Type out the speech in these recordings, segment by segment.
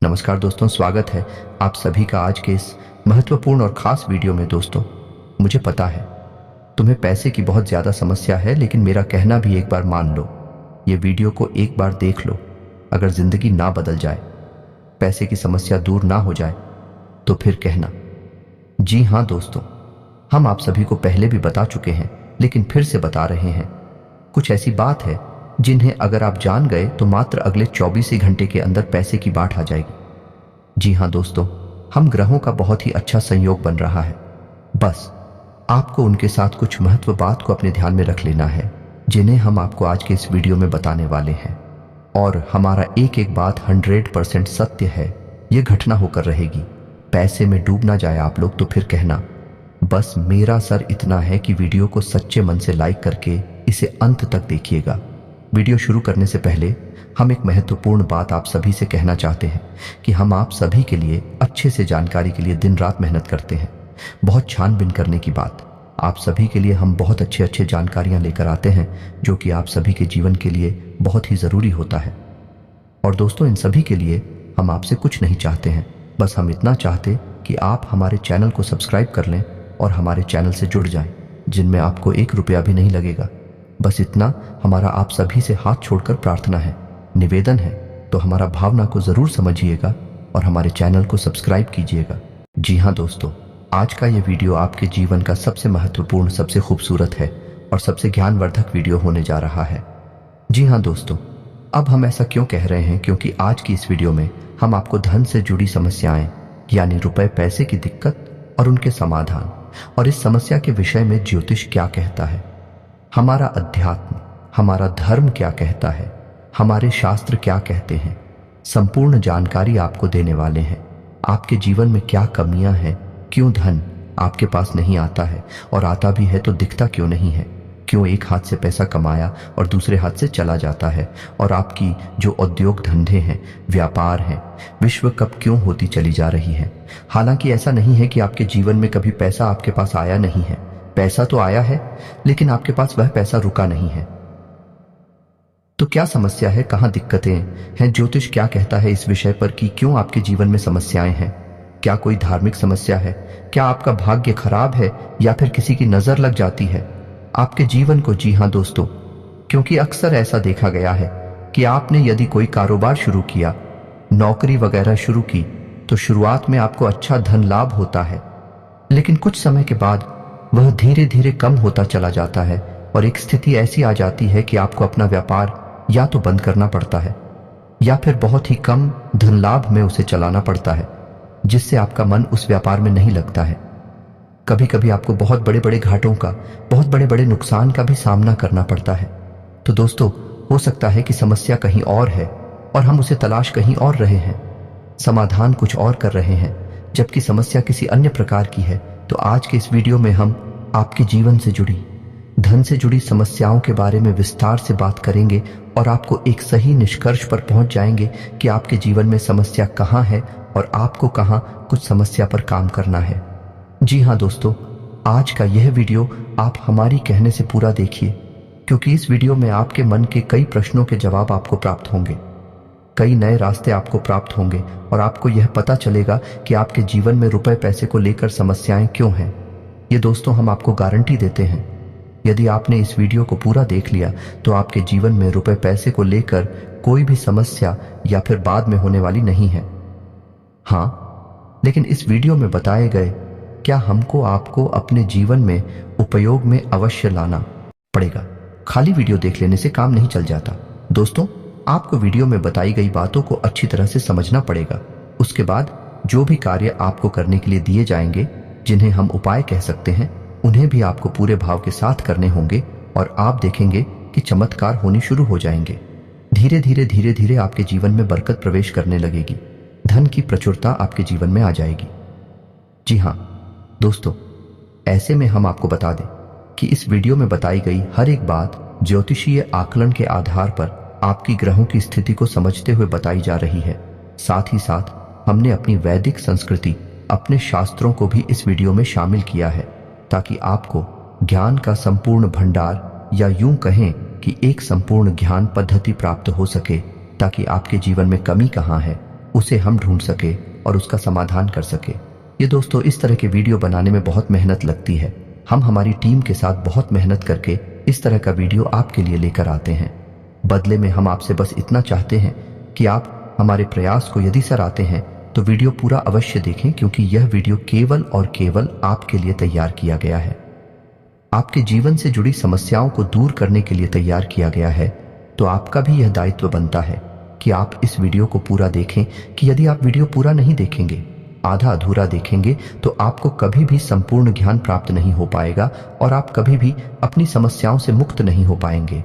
नमस्कार दोस्तों, स्वागत है आप सभी का आज के इस महत्वपूर्ण और खास वीडियो में। दोस्तों, मुझे पता है तुम्हें पैसे की बहुत ज़्यादा समस्या है, लेकिन मेरा कहना भी एक बार मान लो। ये वीडियो को एक बार देख लो। अगर ज़िंदगी ना बदल जाए, पैसे की समस्या दूर ना हो जाए, तो फिर कहना। जी हाँ दोस्तों, हम आप सभी को पहले भी बता चुके हैं, लेकिन फिर से बता रहे हैं। कुछ ऐसी बात है जिन्हें अगर आप जान गए तो मात्र अगले 24 ही घंटे के अंदर पैसे की बाढ़ आ जाएगी। जी हाँ दोस्तों, हम ग्रहों का बहुत ही अच्छा संयोग बन रहा है। बस आपको उनके साथ कुछ महत्व बात को अपने ध्यान में रख लेना है, जिन्हें हम आपको आज के इस वीडियो में बताने वाले हैं। और हमारा एक एक बात 100% सत्य है। ये घटना होकर रहेगी। पैसे में डूब ना जाए आप लोग तो फिर कहना। बस मेरा सर इतना है कि वीडियो को सच्चे मन से लाइक करके इसे अंत तक देखिएगा। वीडियो शुरू करने से पहले हम एक महत्वपूर्ण बात आप सभी से कहना चाहते हैं कि हम आप सभी के लिए अच्छे से जानकारी के लिए दिन रात मेहनत करते हैं। बहुत छानबीन करने की बात, आप सभी के लिए हम बहुत अच्छे जानकारियां लेकर आते हैं, जो कि आप सभी के जीवन के लिए बहुत ही ज़रूरी होता है। और दोस्तों, इन सभी के लिए हम आपसे कुछ नहीं चाहते हैं, बस हम इतना चाहते कि आप हमारे चैनल को सब्सक्राइब कर लें और हमारे चैनल से जुड़ जाएं, जिनमें आपको 1 रुपया भी नहीं लगेगा। बस इतना हमारा आप सभी से हाथ छोड़कर प्रार्थना है, निवेदन है। तो हमारा भावना को ज़रूर समझिएगा और हमारे चैनल को सब्सक्राइब कीजिएगा। जी हाँ दोस्तों, आज का ये वीडियो आपके जीवन का सबसे महत्वपूर्ण, सबसे खूबसूरत है और सबसे ज्ञानवर्धक वीडियो होने जा रहा है। जी हाँ दोस्तों, अब हम ऐसा क्यों कह रहे हैं? क्योंकि आज की इस वीडियो में हम आपको धन से जुड़ी समस्याएं, यानी रुपए पैसे की दिक्कत और उनके समाधान, और इस समस्या के विषय में ज्योतिष क्या कहता है, हमारा अध्यात्म, हमारा धर्म क्या कहता है, हमारे शास्त्र क्या कहते हैं, संपूर्ण जानकारी आपको देने वाले हैं। आपके जीवन में क्या कमियां हैं, क्यों धन आपके पास नहीं आता है, और आता भी है तो दिखता क्यों नहीं है, क्यों एक हाथ से पैसा कमाया और दूसरे हाथ से चला जाता है, और आपकी जो उद्योग धंधे हैं, व्यापार हैं, विश्व कप क्यों होती चली जा रही है। हालांकि ऐसा नहीं है कि आपके जीवन में कभी पैसा आपके पास आया नहीं है। पैसा तो आया है, लेकिन आपके पास वह पैसा रुका नहीं है। तो क्या समस्या है, कहां दिक्कतें हैं? ज्योतिष क्या कहता है इस विषय पर कि क्यों आपके जीवन में समस्याएं हैं? क्या कोई धार्मिक समस्या है? क्या आपका भाग्य खराब है, या फिर किसी की नजर लग जाती है आपके जीवन को? जी हां दोस्तों, क्योंकि अक्सर ऐसा देखा गया है कि आपने यदि कोई कारोबार शुरू किया, नौकरी वगैरह शुरू की, तो शुरुआत में आपको अच्छा धन लाभ होता है, लेकिन कुछ समय के बाद वह धीरे धीरे कम होता चला जाता है, और एक स्थिति ऐसी आ जाती है कि आपको अपना व्यापार या तो बंद करना पड़ता है, या फिर बहुत ही कम धन लाभ में उसे चलाना पड़ता है, जिससे आपका मन उस व्यापार में नहीं लगता है। कभी कभी आपको बहुत बड़े बड़े घाटों का, बहुत बड़े बड़े नुकसान का भी सामना करना पड़ता है। तो दोस्तों, हो सकता है कि समस्या कहीं और है और हम उसे तलाश कहीं और रहे हैं, समाधान कुछ और कर रहे हैं, जबकि समस्या किसी अन्य प्रकार की है। तो आज के इस वीडियो में हम आपके जीवन से जुड़ी, धन से जुड़ी समस्याओं के बारे में विस्तार से बात करेंगे और आपको एक सही निष्कर्ष पर पहुंच जाएंगे कि आपके जीवन में समस्या कहां है और आपको कहां कुछ समस्या पर काम करना है। जी हां दोस्तों, आज का यह वीडियो आप हमारी कहने से पूरा देखिए, क्योंकि इस वीडियो में आपके मन के कई प्रश्नों के जवाब आपको प्राप्त होंगे, कई नए रास्ते आपको प्राप्त होंगे, और आपको यह पता चलेगा कि आपके जीवन में रुपए पैसे को लेकर समस्याएं क्यों हैं। ये दोस्तों, हम आपको गारंटी देते हैं, यदि आपने इस वीडियो को पूरा देख लिया तो आपके जीवन में रुपए पैसे को लेकर कोई भी समस्या या फिर बाद में होने वाली नहीं है। हाँ, लेकिन इस वीडियो में बताए गए क्या हमको आपको अपने जीवन में उपयोग में अवश्य लाना पड़ेगा। खाली वीडियो देख लेने से काम नहीं चल जाता दोस्तों, आपको वीडियो में बताई गई बातों को अच्छी तरह से समझना पड़ेगा। उसके बाद जो भी कार्य आपको करने के लिए दिए जाएंगे, जिन्हें हम उपाय कह सकते हैं, उन्हें भी आपको पूरे भाव के साथ करने होंगे, और आप देखेंगे कि चमत्कार होनी शुरू हो जाएंगे। धीरे धीरे आपके जीवन में बरकत प्रवेश करने लगेगी, धन की प्रचुरता आपके जीवन में आ जाएगी। जी हाँ दोस्तों, ऐसे में हम आपको बता दें कि इस वीडियो में बताई गई हर एक बात ज्योतिषीय आकलन के आधार पर आपकी ग्रहों की स्थिति को समझते हुए बताई जा रही है। साथ ही साथ हमने अपनी वैदिक संस्कृति, अपने शास्त्रों को भी इस वीडियो में शामिल किया है, ताकि आपको ज्ञान का संपूर्ण भंडार, या यूं कहें कि एक संपूर्ण ज्ञान पद्धति प्राप्त हो सके, ताकि आपके जीवन में कमी कहाँ है, उसे हम ढूंढ सके और उसका समाधान कर सके। ये दोस्तों, इस तरह के वीडियो बनाने में बहुत मेहनत लगती है। हम हमारी टीम के साथ बहुत मेहनत करके इस तरह का वीडियो आपके लिए लेकर आते हैं। बदले में हम आपसे बस इतना चाहते हैं कि आप हमारे प्रयास को यदि सराहते हैं तो वीडियो पूरा अवश्य देखें, क्योंकि यह वीडियो केवल और केवल आपके लिए तैयार किया गया है। आपके जीवन से जुड़ी समस्याओं को दूर करने के लिए तैयार किया गया है। तो आपका भी यह दायित्व बनता है कि आप इस वीडियो को पूरा देखें, कि यदि आप वीडियो पूरा नहीं देखेंगे, आधा अधूरा देखेंगे, तो आपको कभी भी संपूर्ण ज्ञान प्राप्त नहीं हो पाएगा और आप कभी भी अपनी समस्याओं से मुक्त नहीं हो पाएंगे।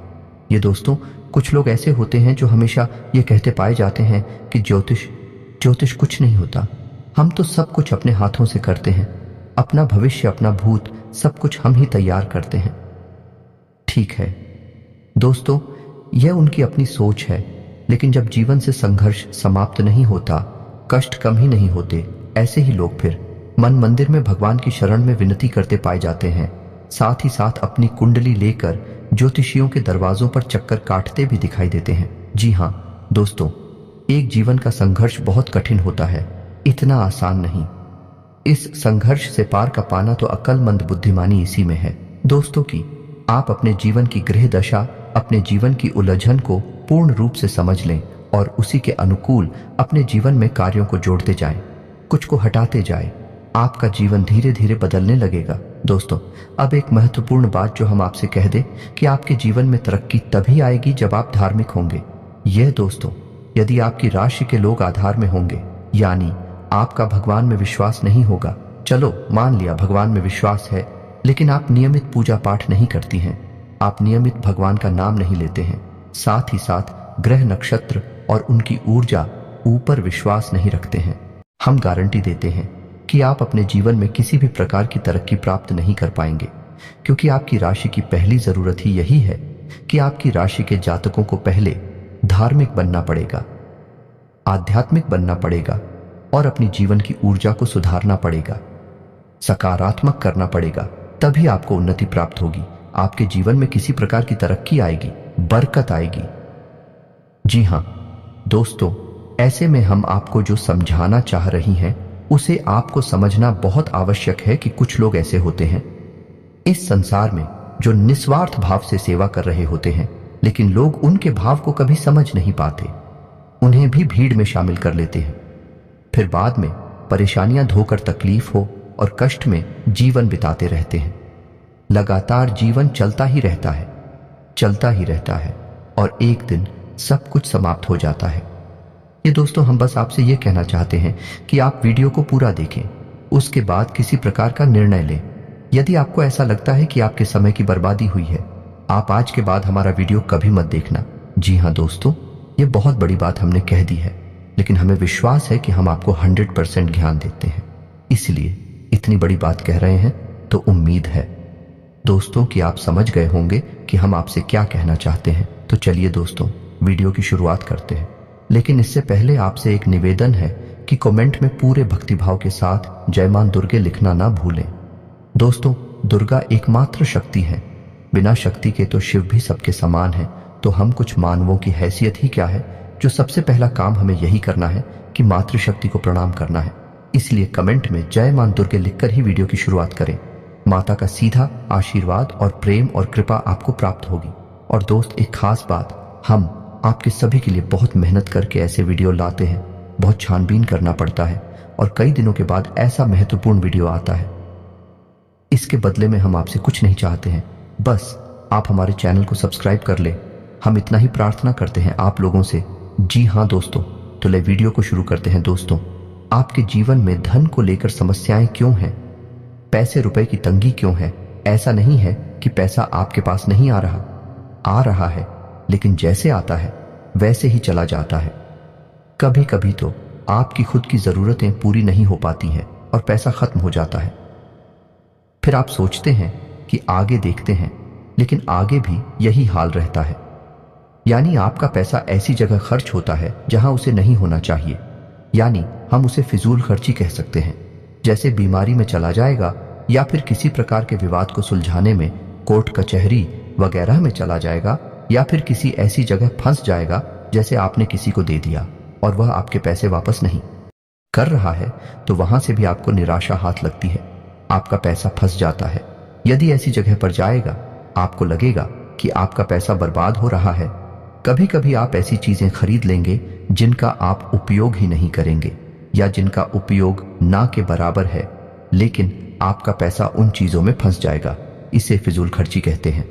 ये दोस्तों, कुछ लोग ऐसे होते हैं जो हमेशा ये कहते पाए जाते हैं कि ज्योतिष कुछ नहीं होता, हम तो सब कुछ अपने हाथों से करते हैं, अपना भविष्य अपना भूत सब कुछ हम ही तैयार करते हैं। ठीक है दोस्तों, यह उनकी अपनी सोच है, लेकिन जब जीवन से संघर्ष समाप्त नहीं होता, कष्ट कम ही नहीं होते, ऐसे ही लोग फिर मन मंदिर में भगवान की शरण में विनती करते पाए जाते हैं। साथ ही साथ अपनी कुंडली लेकर ज्योतिषियों के दरवाजों पर चक्कर काटते भी दिखाई देते हैं। जी हाँ दोस्तों, एक जीवन का संघर्ष बहुत कठिन होता है, इतना आसान नहीं। इस संघर्ष से पार का पाना तो अक्लमंद बुद्धिमानी इसी में है दोस्तों की आप अपने जीवन की गृह दशा, अपने जीवन की उलझन को पूर्ण रूप से समझ लें और उसी के अनुकूल अपने जीवन में कार्यों को जोड़ते जाएं, कुछ को हटाते जाएं। आपका जीवन धीरे धीरे बदलने लगेगा। दोस्तों, अब एक महत्वपूर्ण बात जो हम आपसे कह दें कि आपके जीवन में तरक्की तभी आएगी जब आप धार्मिक होंगे। यह दोस्तों, यदि आपकी राशि के लोग आधार में होंगे, यानी आपका भगवान में विश्वास नहीं होगा, चलो मान लिया भगवान में विश्वास है, लेकिन आप नियमित पूजा पाठ नहीं करती हैं, आप नियमित भगवान का नाम नहीं लेते हैं, साथ ही साथ ग्रह नक्षत्र और उनकी ऊर्जा ऊपर विश्वास नहीं रखते हैं, हम गारंटी देते हैं कि आप अपने जीवन में किसी भी प्रकार की तरक्की प्राप्त नहीं कर पाएंगे, क्योंकि आपकी राशि की पहली जरूरत ही यही है कि आपकी राशि के जातकों को पहले धार्मिक बनना पड़ेगा, आध्यात्मिक बनना पड़ेगा और अपनी जीवन की ऊर्जा को सुधारना पड़ेगा, सकारात्मक करना पड़ेगा, तभी आपको उन्नति प्राप्त होगी, आपके जीवन में किसी प्रकार की तरक्की आएगी, बरकत आएगी। जी हां दोस्तों, ऐसे में हम आपको जो समझाना चाह रही हैं उसे आपको समझना बहुत आवश्यक है कि कुछ लोग ऐसे होते हैं इस संसार में जो निस्वार्थ भाव से सेवा कर रहे होते हैं, लेकिन लोग उनके भाव को कभी समझ नहीं पाते, उन्हें भी भीड़ में शामिल कर लेते हैं, फिर बाद में परेशानियां धोकर तकलीफ हो और कष्ट में जीवन बिताते रहते हैं। लगातार जीवन चलता ही रहता है, चलता ही रहता है और एक दिन सब कुछ समाप्त हो जाता है। ये दोस्तों, हम बस आपसे ये कहना चाहते हैं कि आप वीडियो को पूरा देखें, उसके बाद किसी प्रकार का निर्णय लें। यदि आपको ऐसा लगता है कि आपके समय की बर्बादी हुई है, आप आज के बाद हमारा वीडियो कभी मत देखना। जी हाँ दोस्तों, ये बहुत बड़ी बात हमने कह दी है, लेकिन हमें विश्वास है कि हम आपको 100% ज्ञान देते हैं, इसलिए इतनी बड़ी बात कह रहे हैं। तो उम्मीद है दोस्तों कि आप समझ गए होंगे कि हम आपसे क्या कहना चाहते हैं। तो चलिए दोस्तों, वीडियो की शुरुआत करते हैं, लेकिन इससे पहले आपसे एक निवेदन है कि कमेंट में पूरे भक्तिभाव के साथ जय मां दुर्गे लिखना ना भूलें। दोस्तों, दुर्गा एकमात्र शक्ति है, बिना शक्ति के तो शिव भी सबके समान है। तो हम कुछ मानवों की हैसियत ही क्या है, जो सबसे पहला काम हमें यही करना है कि मातृशक्ति को प्रणाम करना है। इसलिए कमेंट में जय मां दुर्गे लिखकर ही वीडियो की शुरुआत करें। माता का सीधा आशीर्वाद और प्रेम और कृपा आपको प्राप्त होगी। और दोस्त, एक खास बात, हम आपके सभी के लिए बहुत मेहनत करके ऐसे वीडियो लाते हैं, बहुत छानबीन करना पड़ता है और कई दिनों के बाद ऐसा महत्वपूर्ण वीडियो आता है। इसके बदले में हम आपसे कुछ नहीं चाहते हैं, बस आप हमारे चैनल को सब्सक्राइब कर ले, हम इतना ही प्रार्थना करते हैं आप लोगों से। जी हाँ दोस्तों, तो ले वीडियो को शुरू करते हैं। दोस्तों, आपके जीवन में धन को लेकर समस्याएं क्यों हैं, पैसे रुपए की तंगी क्यों है? ऐसा नहीं है कि पैसा आपके पास नहीं आ रहा है, लेकिन जैसे आता है वैसे ही चला जाता है। कभी कभी तो आपकी खुद की जरूरतें पूरी नहीं हो पाती हैं और पैसा खत्म हो जाता है। फिर आप सोचते हैं कि आगे देखते हैं, लेकिन आगे भी यही हाल रहता है। यानी आपका पैसा ऐसी जगह खर्च होता है जहां उसे नहीं होना चाहिए, यानी हम उसे फिजूल खर्ची कह सकते हैं। जैसे बीमारी में चला जाएगा या फिर किसी प्रकार के विवाद को सुलझाने में कोर्ट कचहरी वगैरह में चला जाएगा, या फिर किसी ऐसी जगह फंस जाएगा जैसे आपने किसी को दे दिया। और वह आपके पैसे वापस नहीं कर रहा है तो वहां से भी आपको निराशा हाथ लगती है, आपका पैसा फंस जाता है। यदि ऐसी जगह पर जाएगा, आपको लगेगा कि आपका पैसा बर्बाद हो रहा है। कभी कभी आप ऐसी चीजें खरीद लेंगे जिनका आप उपयोग ही नहीं करेंगे या जिनका उपयोग ना के बराबर है, लेकिन आपका पैसा उन चीजों में फंस जाएगा। इसे फिजूल खर्ची कहते हैं।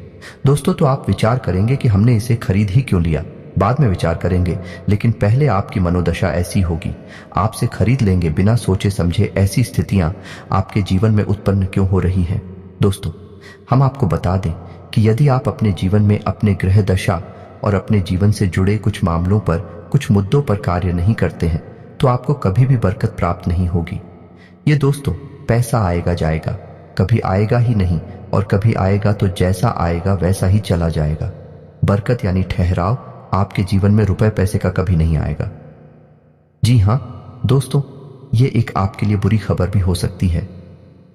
दोस्तों, तो आप विचार करेंगे कि हमने इसे खरीद ही क्यों लिया। बाद में विचार करेंगे, लेकिन पहले आपकी मनोदशा ऐसी होगी। आपसे खरीद लेंगे बिना सोचे समझे। ऐसी स्थितियां आपके जीवन में उत्पन्न क्यों हो रही हैं? दोस्तों, हम आपको बता दें कि यदि आप अपने जीवन में अपने ग्रह दशा और अपने जीवन से जुड़े कुछ मामलों पर, कुछ मुद्दों पर कार्य नहीं करते हैं तो आपको कभी भी बरकत प्राप्त नहीं होगी। ये दोस्तों, पैसा आएगा जाएगा, कभी आएगा ही नहीं, और कभी आएगा तो जैसा आएगा वैसा ही चला जाएगा। बरकत यानी ठहराव आपके जीवन में रुपए पैसे का कभी नहीं आएगा। जी हां दोस्तों, ये एक आपके लिए बुरी खबर भी हो सकती है,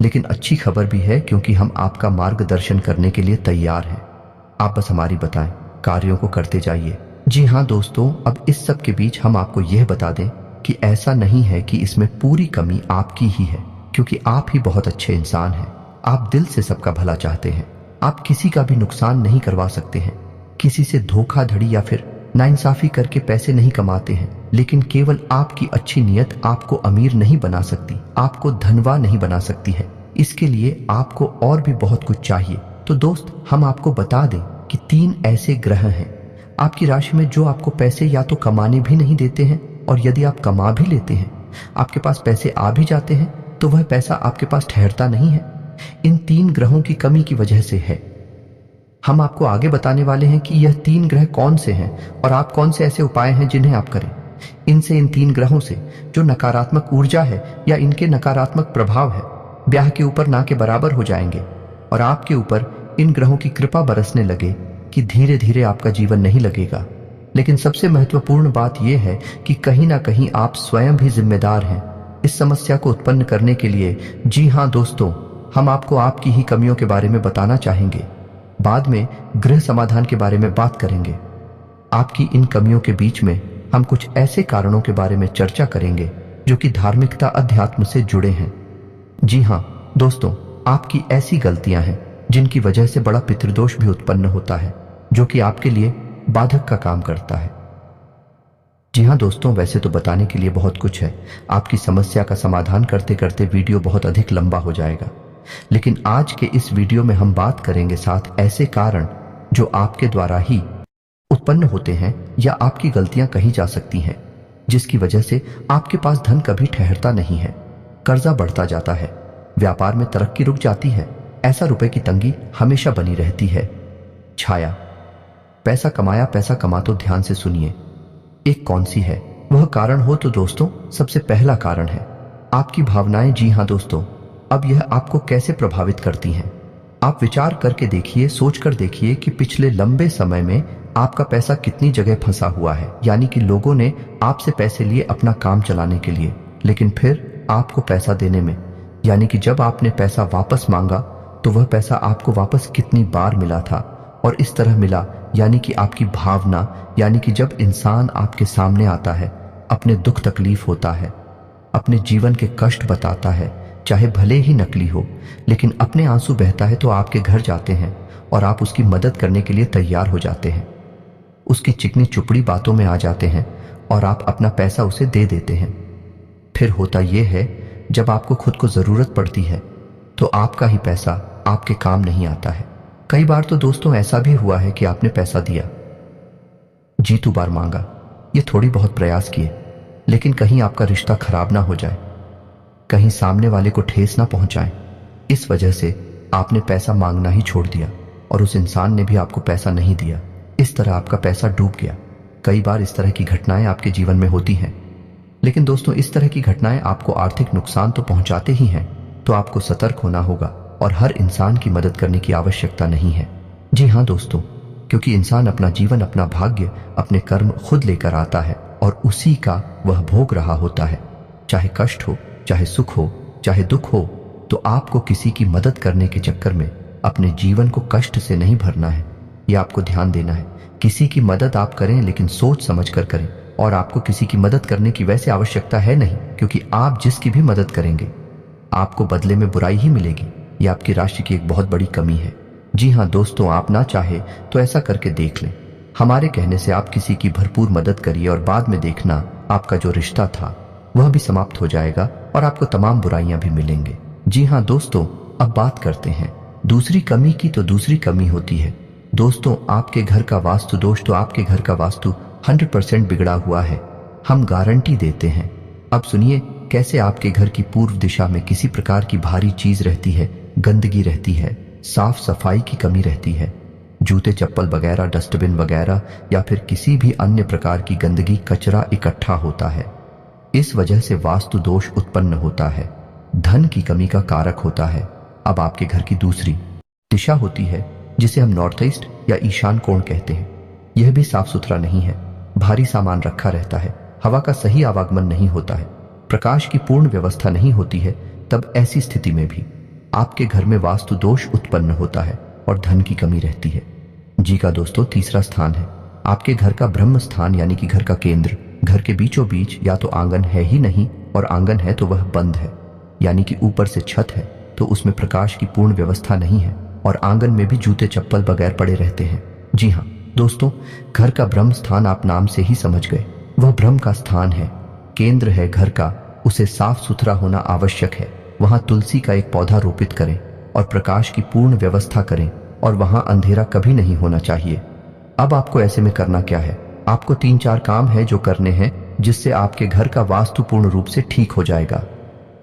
लेकिन अच्छी खबर भी है, क्योंकि हम आपका मार्गदर्शन करने के लिए तैयार हैं। आप बस हमारी बताएं, कार्यों को करते जाइए। जी हां दोस्तों, अब इस सब के बीच हम आपको यह बता दें कि ऐसा नहीं है कि इसमें पूरी कमी आपकी ही है, क्योंकि आप ही बहुत अच्छे इंसान हैं। आप दिल से सबका भला चाहते हैं। आप किसी का भी नुकसान नहीं करवा सकते हैं, किसी से धोखाधड़ी या फिर नाइंसाफी करके पैसे नहीं कमाते हैं, लेकिन केवल आपकी अच्छी नीयत आपको अमीर नहीं बना सकती, आपको धनवान नहीं बना सकती है। इसके लिए आपको और भी बहुत कुछ चाहिए। तो दोस्त, हम आपको बता दें कि 3 ऐसे ग्रह हैं आपकी राशि में जो आपको पैसे या तो कमाने भी नहीं देते हैं, और यदि आप कमा भी लेते हैं, आपके पास पैसे आ भी जाते हैं, तो वह पैसा आपके पास ठहरता नहीं है। इन 3 ग्रहों की कमी की वजह से है। हम आपको आगे बताने वाले हैं कि यह 3 ग्रह कौन से हैं और आप कौन से ऐसे उपाय हैं जिन्हें आप करें। इनसे, इन 3 ग्रहों से जो नकारात्मक ऊर्जा है या इनके नकारात्मक प्रभाव है, ब्याह के ऊपर ना के बराबर हो जाएंगे, और आपके ऊपर इन ग्रहों की कृपा बरसने लगे कि धीरे धीरे आपका जीवन नहीं लगेगा। लेकिन सबसे महत्वपूर्ण बात यह है कि कहीं ना कहीं आप स्वयं भी जिम्मेदार हैं इस समस्या को उत्पन्न करने के लिए। जी हां दोस्तों, हम आपको आपकी ही कमियों के बारे में बताना चाहेंगे। बाद में गृह समाधान के बारे में बात करेंगे। आपकी इन कमियों के बीच में हम कुछ ऐसे कारणों के बारे में चर्चा करेंगे जो कि धार्मिकता, अध्यात्म से जुड़े हैं। जी हां दोस्तों, आपकी ऐसी गलतियां हैं जिनकी वजह से बड़ा पितृदोष भी उत्पन्न होता है, जो कि आपके लिए बाधक का काम करता है। जी हां दोस्तों, वैसे तो बताने के लिए बहुत कुछ है। आपकी समस्या का समाधान करते करते वीडियो बहुत अधिक लंबा हो जाएगा, लेकिन आज के इस वीडियो में हम बात करेंगे 7 ऐसे कारण जो आपके द्वारा ही उत्पन्न होते हैं या आपकी गलतियां कही जा सकती हैं, जिसकी वजह से आपके पास धन कभी ठहरता नहीं है, कर्जा बढ़ता जाता है, व्यापार में तरक्की रुक जाती है, ऐसा रुपए की तंगी हमेशा बनी रहती है। छाया पैसा कमाया, पैसा कमा तो ध्यान से सुनिए, एक कौन सी है वह कारण हो तो दोस्तों, सबसे पहला कारण है आपकी भावनाएं। जी हां दोस्तों, अब यह आपको कैसे प्रभावित करती हैं? आप विचार करके देखिए, सोचकर देखिए कि पिछले लंबे समय में आपका पैसा कितनी जगह फंसा हुआ है। यानी कि लोगों ने आपसे पैसे लिए अपना काम चलाने के लिए, लेकिन फिर आपको पैसा देने में, यानी कि जब आपने पैसा वापस मांगा तो वह पैसा आपको वापस कितनी बार मिला था और इस तरह मिला। यानी कि आपकी भावना, यानी कि जब इंसान आपके सामने आता है, अपने दुख तकलीफ होता है, अपने जीवन के कष्ट बताता है, चाहे भले ही नकली हो, लेकिन अपने आंसू बहता है, तो आपके घर जाते हैं और आप उसकी मदद करने के लिए तैयार हो जाते हैं। उसकी चिकनी चुपड़ी बातों में आ जाते हैं और आप अपना पैसा उसे दे देते हैं। फिर होता यह है, जब आपको खुद को जरूरत पड़ती है तो आपका ही पैसा आपके काम नहीं आता है। कई बार तो दोस्तों ऐसा भी हुआ है कि आपने पैसा दिया, जीतू बार मांगा, ये थोड़ी बहुत प्रयास किए, लेकिन कहीं आपका रिश्ता खराब ना हो जाए, कहीं सामने वाले को ठेस ना पहुंचाएं। इस वजह से आपने पैसा मांगना ही छोड़ दिया और उस इंसान ने भी आपको पैसा नहीं दिया। इस तरह आपका पैसा डूब गया। कई बार इस तरह की घटनाएं आपके जीवन में होती हैं, लेकिन दोस्तों इस तरह की घटनाएं आपको आर्थिक नुकसान तो पहुंचाते ही हैं, तो आपको सतर्क होना होगा और हर इंसान की मदद करने की आवश्यकता नहीं है। जी हां दोस्तों, क्योंकि इंसान अपना जीवन, अपना भाग्य, अपने कर्म खुद लेकर आता है और उसी का वह भोग रहा होता है। चाहे कष्ट हो, चाहे सुख हो, चाहे दुख हो, तो आपको किसी की मदद करने के चक्कर में अपने जीवन को कष्ट से नहीं भरना है। यह आपको ध्यान देना है। किसी की मदद आप करें, लेकिन सोच समझ कर करें और आपको किसी की मदद करने की वैसे आवश्यकता है नहीं, क्योंकि आप जिसकी भी मदद करेंगे आपको बदले में बुराई ही मिलेगी। ये आपकी राशि की एक बहुत बड़ी कमी है। जी हाँ दोस्तों, आप ना चाहे तो ऐसा करके देख लें। हमारे कहने से आप किसी की भरपूर मदद करिए और बाद में देखना आपका जो रिश्ता था वह भी समाप्त हो जाएगा और आपको तमाम बुराइयां भी मिलेंगे। जी हाँ दोस्तों, अब बात करते हैं दूसरी कमी की। तो दूसरी कमी होती है दोस्तों आपके घर का वास्तु दोष। तो आपके घर का वास्तु 100% बिगड़ा हुआ है, हम गारंटी देते हैं। अब सुनिए कैसे आपके घर की पूर्व दिशा में किसी प्रकार की भारी चीज रहती है, गंदगी रहती है, साफ सफाई की कमी रहती है, जूते चप्पल वगैरह, डस्टबिन वगैरह या फिर किसी भी अन्य प्रकार की गंदगी, कचरा इकट्ठा होता है। इस वजह से वास्तु दोष उत्पन्न होता है, धन की कमी का कारक होता है। अब आपके घर की दूसरी दिशा होती है जिसे हम नॉर्थ ईस्ट या ईशान कोण कहते हैं। यह भी साफ सुथरा नहीं है, भारी सामान रखा रहता है, हवा का सही आवागमन नहीं होता है, प्रकाश की पूर्ण व्यवस्था नहीं होती है। तब ऐसी स्थिति में भी आपके घर में वास्तु दोष उत्पन्न होता है और धन की कमी रहती है। जी का दोस्तों, तीसरा स्थान है आपके घर का ब्रह्म स्थान, यानी कि घर का केंद्र। घर के बीचों बीच या तो आंगन है ही नहीं, और आंगन है तो वह बंद है, यानी कि ऊपर से छत है तो उसमें प्रकाश की पूर्ण व्यवस्था नहीं है, और आंगन में भी जूते चप्पल बगैर पड़े रहते हैं। जी हाँ दोस्तों, घर का ब्रह्म स्थान आप नाम से ही समझ गए, वह ब्रह्म का स्थान है, केंद्र है घर का, उसे साफ सुथरा होना आवश्यक है। वहां तुलसी का एक पौधा रोपित करें और प्रकाश की पूर्ण व्यवस्था करें, और वहां अंधेरा कभी नहीं होना चाहिए। अब आपको ऐसे में करना क्या है? आपको 3-4 काम है जो करने हैं, जिससे आपके घर का वास्तु पूर्ण रूप से ठीक हो जाएगा।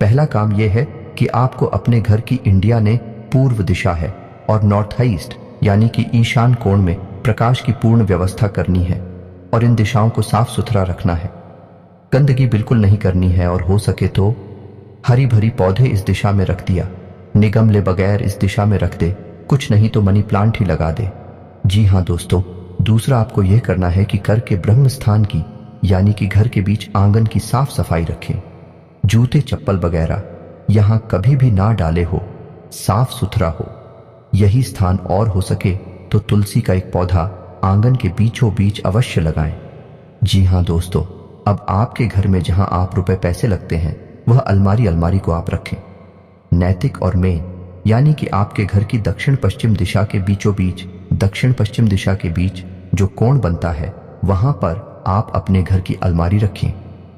पहला काम यह है कि आपको अपने घर की इंडिया ने पूर्व दिशा है और नॉर्थ ईस्ट यानी कि ईशान कोण में प्रकाश की पूर्ण व्यवस्था करनी है, और इन दिशाओं को साफ सुथरा रखना है। गंदगी बिल्कुल नहीं करनी है, और हो सके तो हरी भरी पौधे इस दिशा में रख दिया, निगमले बगैर इस दिशा में रख दे, कुछ नहीं तो मनी प्लांट ही लगा दे। जी हाँ दोस्तों, दूसरा आपको यह करना है कि घर के ब्रह्म स्थान की यानी कि घर के बीच आंगन की साफ सफाई रखें। जूते चप्पल वगैरह यहां कभी भी ना डाले हो, साफ सुथरा हो यही स्थान, और हो सके तो तुलसी का एक पौधा आंगन के बीचों बीच अवश्य लगाएं। जी हाँ दोस्तों, अब आपके घर में जहां आप रुपए पैसे लगते हैं वह अलमारी को आप रखें। नैतिक और मेन यानी कि आपके घर की दक्षिण पश्चिम दिशा के बीचों बीच, दक्षिण पश्चिम दिशा के बीच जो कोण बनता है वहां पर आप अपने घर की अलमारी रखें,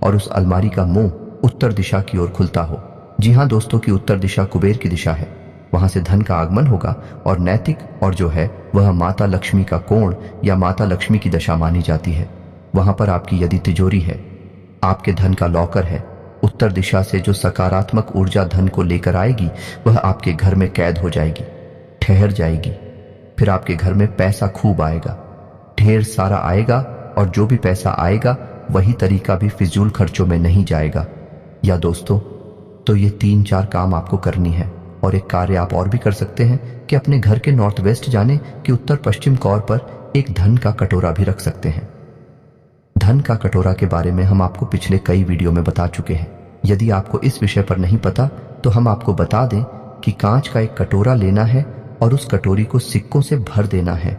और उस अलमारी का मुंह उत्तर दिशा की ओर खुलता हो। जी हाँ दोस्तों, की उत्तर दिशा कुबेर की दिशा है, वहां से धन का आगमन होगा। और नैतिक और जो है वह माता लक्ष्मी का कोण या माता लक्ष्मी की दशा मानी जाती है। वहां पर आपकी यदि तिजोरी है, आपके धन का लॉकर है, उत्तर दिशा से जो सकारात्मक ऊर्जा धन को लेकर आएगी वह आपके घर में कैद हो जाएगी, ठहर जाएगी। फिर आपके घर में पैसा खूब आएगा, ढेर सारा आएगा, और जो भी पैसा आएगा वही तरीका भी फिजूल खर्चों में नहीं जाएगा। या दोस्तों, तो ये 3-4 काम आपको करनी है। और एक कार्य आप और भी कर सकते हैं कि अपने घर के नॉर्थ वेस्ट जाने कि उत्तर पश्चिम कोण पर एक धन का कटोरा भी रख सकते हैं। धन का कटोरा के बारे में हम आपको पिछले कई वीडियो में बता चुके हैं। यदि आपको इस विषय पर नहीं पता तो हम आपको बता दें कि कांच का एक कटोरा लेना है और उस कटोरी को सिक्कों से भर देना है।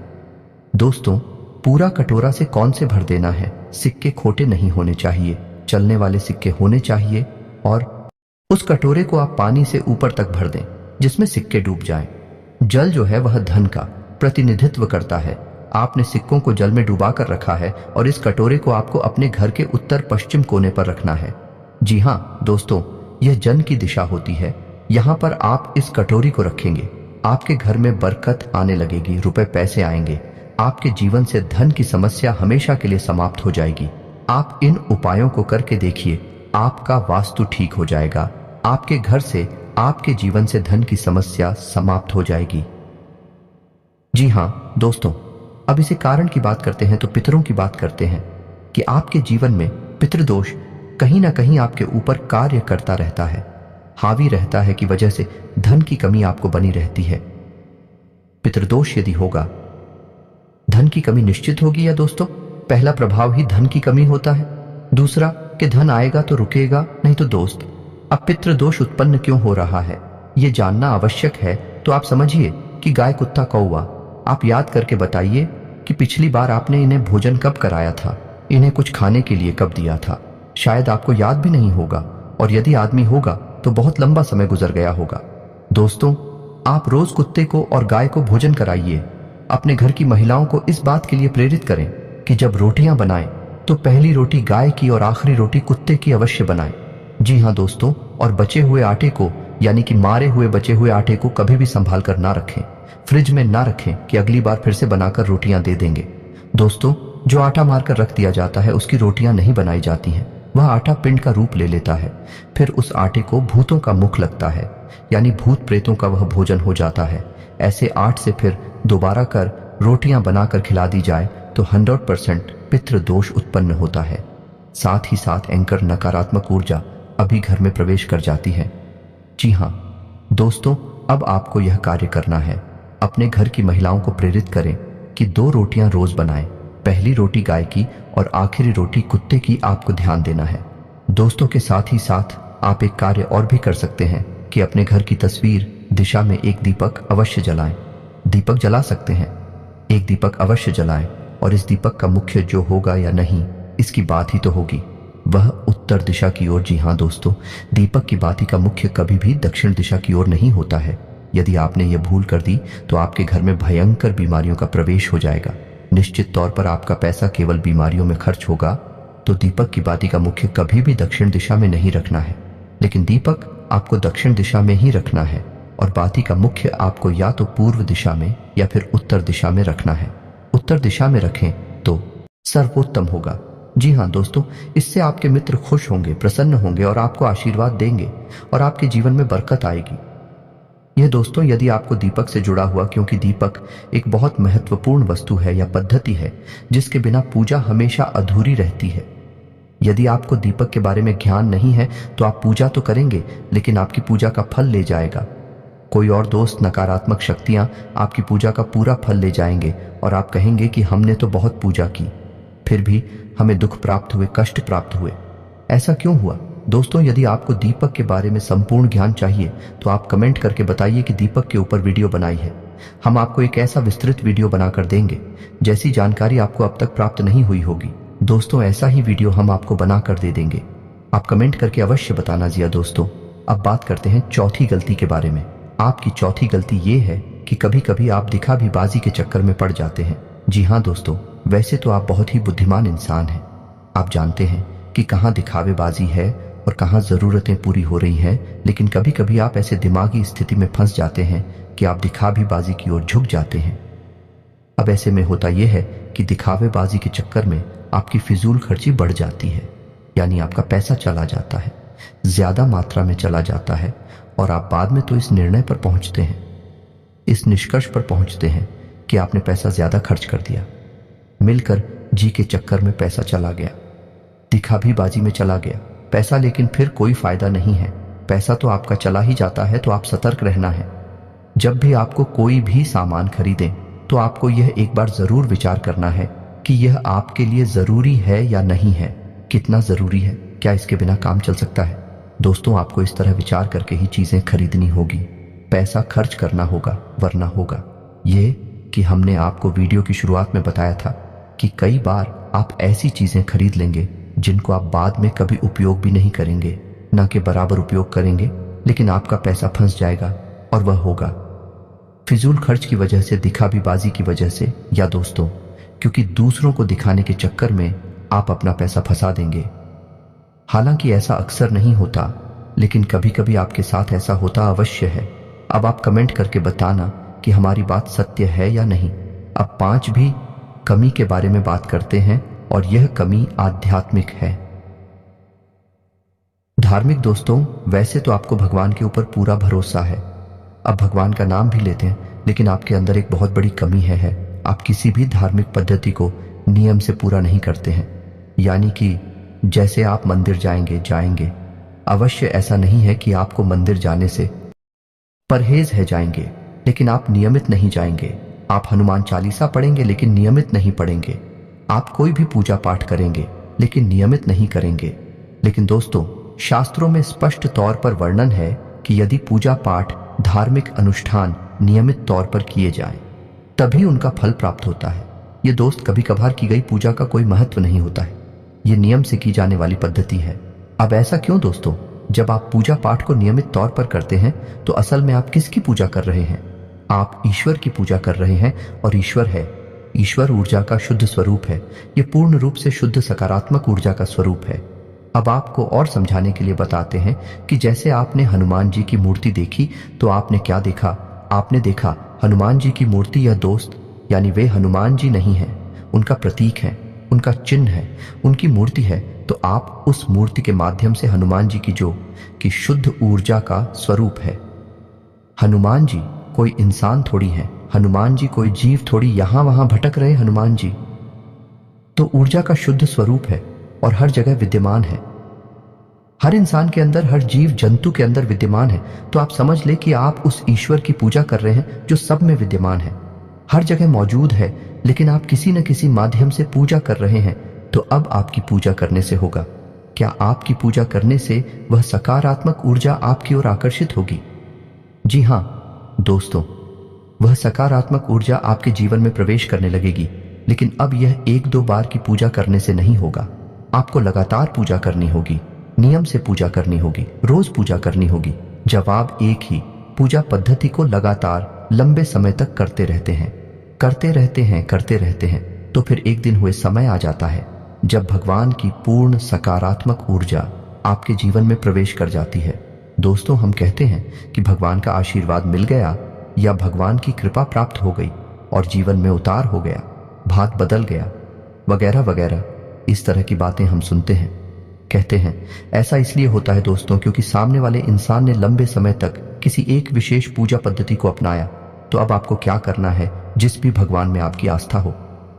दोस्तों, पूरा कटोरा से कौन से भर देना है? सिक्के खोटे नहीं होने चाहिए, चलने वाले सिक्के होने चाहिए, और उस कटोरे को आप पानी से ऊपर तक भर दें जिसमें सिक्के डूब जाएं। जल जो है वह धन का प्रतिनिधित्व करता है। आपने सिक्कों को जल में डुबा कर रखा है और इस कटोरे को आपको अपने घर के उत्तर पश्चिम कोने पर रखना है। जी हाँ दोस्तों, यह जन की दिशा होती है। यहाँ पर आप इस कटोरी को रखेंगे, आपके घर में बरकत आने लगेगी, रुपए पैसे आएंगे, आपके जीवन से धन की समस्या हमेशा के लिए समाप्त हो जाएगी। आप इन उपायों को करके देखिए, आपका वास्तु ठीक हो जाएगा, आपके घर से, आपके जीवन से धन की समस्या समाप्त हो जाएगी। जी हाँ दोस्तों, अब इसे कारण की बात करते हैं तो पितरों की बात करते हैं कि आपके जीवन में पितृदोष कहीं ना कहीं आपके ऊपर कार्य करता रहता है, हावी रहता है, की वजह से धन की कमी आपको बनी रहती है। पितृदोष यदि होगा, धन की कमी निश्चित होगी। या दोस्तों, पहला प्रभाव ही धन की कमी होता है, दूसरा कि धन आएगा तो रुकेगा नहीं। तो दोस्त, अब पितृदोष उत्पन्न क्यों हो रहा है ये जानना आवश्यक है। तो आप समझिए कि गाय, कुत्ता, कौवा, आप याद करके बताइए कि पिछली बार आपने इन्हें भोजन कब कराया था, इन्हें कुछ खाने के लिए कब दिया था, शायद आपको याद भी नहीं होगा, और यदि आदमी होगा तो बहुत लंबा समय गुजर गया होगा। दोस्तों, आप रोज कुत्ते को और गाय को भोजन कराइए। अपने घर की महिलाओं को इस बात के लिए प्रेरित करें कि जब रोटियां बनाएं तो पहली रोटी गाय की और आखिरी रोटी कुत्ते की अवश्य बनाएं। जी हाँ दोस्तों, और बचे हुए आटे को, यानी कि मारे हुए बचे हुए आटे को कभी भी संभाल कर ना रखें, फ्रिज में ना रखें कि अगली बार फिर से बनाकर रोटियां दे देंगे। दोस्तों, जो आटा मारकर रख दिया जाता है उसकी रोटियां नहीं बनाई जाती हैं। वह आटा पिंड का रूप ले लेता है। फिर उस आटे को भूतों का मुख लगता है, यानी भूत प्रेतों का वह भोजन हो जाता है। ऐसे आट से फिर दोबारा कर रोटियां बनाकर खिला दी जाए तो 100% पितृ दोष उत्पन्न होता है। साथ ही साथ एंकर नकारात्मक ऊर्जा अभी घर में प्रवेश कर जाती है। जी हाँ दोस्तों, अब आपको यह कार्य करना है। अपने घर की महिलाओं को प्रेरित करें कि 2 रोटियां रोज बनाएं। पहली रोटी गाय की और आखिरी रोटी कुत्ते की आपको ध्यान देना है। दोस्तों के साथ ही साथ आप एक कार्य और भी कर सकते हैं कि अपने घर की तस्वीर दिशा में एक दीपक अवश्य जलाएं। दीपक जला सकते हैं, एक दीपक अवश्य जलाएं, और इस दीपक का मुख्य जो होगा या नहीं इसकी बात ही तो होगी, वह उत्तर दिशा की ओर। जी हाँ दोस्तों, दीपक की बाती का मुख्य कभी भी दक्षिण दिशा की ओर नहीं होता है। यदि आपने यह भूल कर दी तो आपके घर में भयंकर बीमारियों का प्रवेश हो जाएगा। निश्चित तौर पर आपका पैसा केवल बीमारियों में खर्च होगा। तो दीपक की बाती का मुख्य कभी भी दक्षिण दिशा में नहीं रखना है, लेकिन दीपक आपको दक्षिण दिशा में ही रखना है, और बाती का मुख्य आपको या तो पूर्व दिशा में या फिर उत्तर दिशा में रखना है। उत्तर दिशा में रखें तो सर्वोत्तम होगा। जी हाँ दोस्तों, इससे आपके मित्र खुश होंगे, प्रसन्न होंगे और आपको आशीर्वाद देंगे और आपके जीवन में बरकत आएगी। यह दोस्तों यदि आपको दीपक से जुड़ा हुआ, क्योंकि दीपक एक बहुत महत्वपूर्ण वस्तु है या पद्धति है जिसके बिना पूजा हमेशा अधूरी रहती है। यदि आपको दीपक के बारे में ज्ञान नहीं है तो आप पूजा तो करेंगे लेकिन आपकी पूजा का फल ले जाएगा कोई और दोस्त। नकारात्मक शक्तियां आपकी पूजा का पूरा फल ले जाएंगे और आप कहेंगे कि हमने तो बहुत पूजा की, फिर भी हमें दुख प्राप्त हुए, कष्ट प्राप्त हुए। ऐसा क्यों हुआ? दोस्तों, यदि आपको दीपक के बारे में संपूर्ण ज्ञान चाहिए तो आप कमेंट करके बताइए कि दीपक के ऊपर वीडियो बनाई है। हम आपको एक ऐसा विस्तृत वीडियो बनाकर देंगे जैसी जानकारी आपको अब तक प्राप्त नहीं हुई होगी। दोस्तों, ऐसा ही वीडियो हम आपको बनाकर दे देंगे। आप कमेंट करके अवश्य बताना। जिया दोस्तों, अब बात करते हैं चौथी गलती के बारे में। आपकी चौथी गलती ये है कि कभी कभी आप दिखावीबाजी के चक्कर में पड़ जाते हैं। जी हाँ दोस्तों, वैसे तो आप बहुत ही बुद्धिमान इंसान हैं। आप जानते हैं कि कहाँ दिखावेबाजी है और कहाँ जरूरतें पूरी हो रही हैं, लेकिन कभी कभी आप ऐसे दिमागी स्थिति में फंस जाते हैं कि आप दिखावेबाजी की ओर झुक जाते हैं। अब ऐसे में होता यह है कि दिखावेबाजी के चक्कर में आपकी फिजूल खर्ची बढ़ जाती है, यानी आपका पैसा चला जाता है, ज्यादा मात्रा में चला जाता है, और आप बाद में तो इस निर्णय पर पहुंचते हैं, इस निष्कर्ष पर पहुंचते हैं कि आपने पैसा ज्यादा खर्च कर दिया। मिलकर जी के चक्कर में पैसा चला गया, दिखावीबाजी में चला गया पैसा, लेकिन फिर कोई फायदा नहीं है। पैसा तो आपका चला ही जाता है, तो आप सतर्क रहना है। जब भी आपको कोई भी सामान खरीदें तो आपको यह एक बार जरूर विचार करना है कि यह आपके लिए जरूरी है या नहीं है, कितना जरूरी है, क्या इसके बिना काम चल सकता है। दोस्तों, आपको इस तरह विचार करके ही चीजें खरीदनी होगी, पैसा खर्च करना होगा, वरना होगा ये कि हमने आपको वीडियो की शुरुआत में बताया था कि कई बार आप ऐसी चीजें खरीद लेंगे जिनको आप बाद में कभी उपयोग भी नहीं करेंगे, ना कि बराबर उपयोग करेंगे, लेकिन आपका पैसा फंस जाएगा, और वह होगा फिजूल खर्च की वजह से, दिखावीबाजी की वजह से, या दोस्तों क्योंकि दूसरों को दिखाने के चक्कर में आप अपना पैसा फंसा देंगे। हालांकि ऐसा अक्सर नहीं होता, लेकिन कभी कभी आपके साथ ऐसा होता अवश्य है। अब आप कमेंट करके बताना कि हमारी बात सत्य है या नहीं। अब 5 कमी के बारे में बात करते हैं, और यह कमी आध्यात्मिक है। धार्मिक दोस्तों, वैसे तो आपको भगवान के ऊपर पूरा भरोसा है, अब भगवान का नाम भी लेते हैं, लेकिन आपके अंदर एक बहुत बड़ी कमी है। आप किसी भी धार्मिक पद्धति को नियम से पूरा नहीं करते हैं। यानी कि जैसे आप मंदिर जाएंगे, अवश्य ऐसा नहीं है कि आपको मंदिर जाने से परहेज है जाएंगे, लेकिन आप नियमित नहीं जाएंगे। आप हनुमान चालीसा पढ़ेंगे लेकिन नियमित नहीं पढ़ेंगे। आप कोई भी पूजा पाठ करेंगे लेकिन नियमित नहीं करेंगे। लेकिन दोस्तों, शास्त्रों में स्पष्ट तौर पर वर्णन है कि यदि पूजा पाठ, धार्मिक अनुष्ठान नियमित तौर पर किए जाएं, तभी उनका फल प्राप्त होता है। ये दोस्त, कभी कभार की गई पूजा का कोई महत्व नहीं होता है। ये नियम से की जाने वाली पद्धति है। अब ऐसा क्यों दोस्तों? जब आप पूजा पाठ को नियमित तौर पर करते हैं तो असल में आप किसकी पूजा कर रहे हैं? आप ईश्वर की पूजा कर रहे हैं, और ईश्वर है, ईश्वर ऊर्जा का शुद्ध स्वरूप है। ये पूर्ण रूप से शुद्ध सकारात्मक ऊर्जा का स्वरूप है। अब आपको और समझाने के लिए बताते हैं कि जैसे आपने हनुमान जी की मूर्ति देखी तो आपने क्या देखा? आपने देखा हनुमान जी की मूर्ति या दोस्त, यानी वे हनुमान जी नहीं हैं, उनका प्रतीक है, उनका चिन्ह है, उनकी मूर्ति है। तो आप उस मूर्ति के माध्यम से हनुमान जी की शुद्ध ऊर्जा का स्वरूप है। हनुमान जी कोई इंसान थोड़ी है, हनुमान जी कोई जीव थोड़ी यहां वहां भटक रहे हनुमान जी तो ऊर्जा का शुद्ध स्वरूप है और हर जगह विद्यमान है। हर इंसान के अंदर, हर जीव जंतु के अंदर विद्यमान है। तो आप समझ ले कि आप उस ईश्वर की पूजा कर रहे हैं जो सब में विद्यमान है, हर जगह मौजूद है, लेकिन आप किसी न किसी माध्यम से पूजा कर रहे हैं। तो अब आपकी पूजा करने से होगा क्या? आपकी पूजा करने से वह सकारात्मक ऊर्जा आपकी ओर आकर्षित होगी। जी हां दोस्तों, वह सकारात्मक ऊर्जा आपके जीवन में प्रवेश करने लगेगी। लेकिन अब यह एक दो बार की पूजा करने से नहीं होगा। आपको लगातार पूजा करनी होगी, नियम से पूजा करनी होगी, रोज पूजा करनी होगी। जवाब एक ही, पूजा पद्धति को लगातार लंबे समय तक करते रहते हैं, करते रहते हैं, तो फिर एक दिन हुए समय आ जाता है जब भगवान की पूर्ण सकारात्मक ऊर्जा आपके जीवन में प्रवेश कर जाती है। दोस्तों, हम कहते हैं कि भगवान का आशीर्वाद मिल गया या भगवान की कृपा प्राप्त हो गई और जीवन में उतार हो गया, भाग बदल गया, वगैरह वगैरह। इस तरह की बातें हम सुनते हैं, कहते हैं। ऐसा इसलिए होता है दोस्तों क्योंकि सामने वाले इंसान ने लंबे समय तक किसी एक विशेष पूजा पद्धति को अपनाया। तो अब आपको क्या करना है? जिस भी भगवान में आपकी आस्था हो,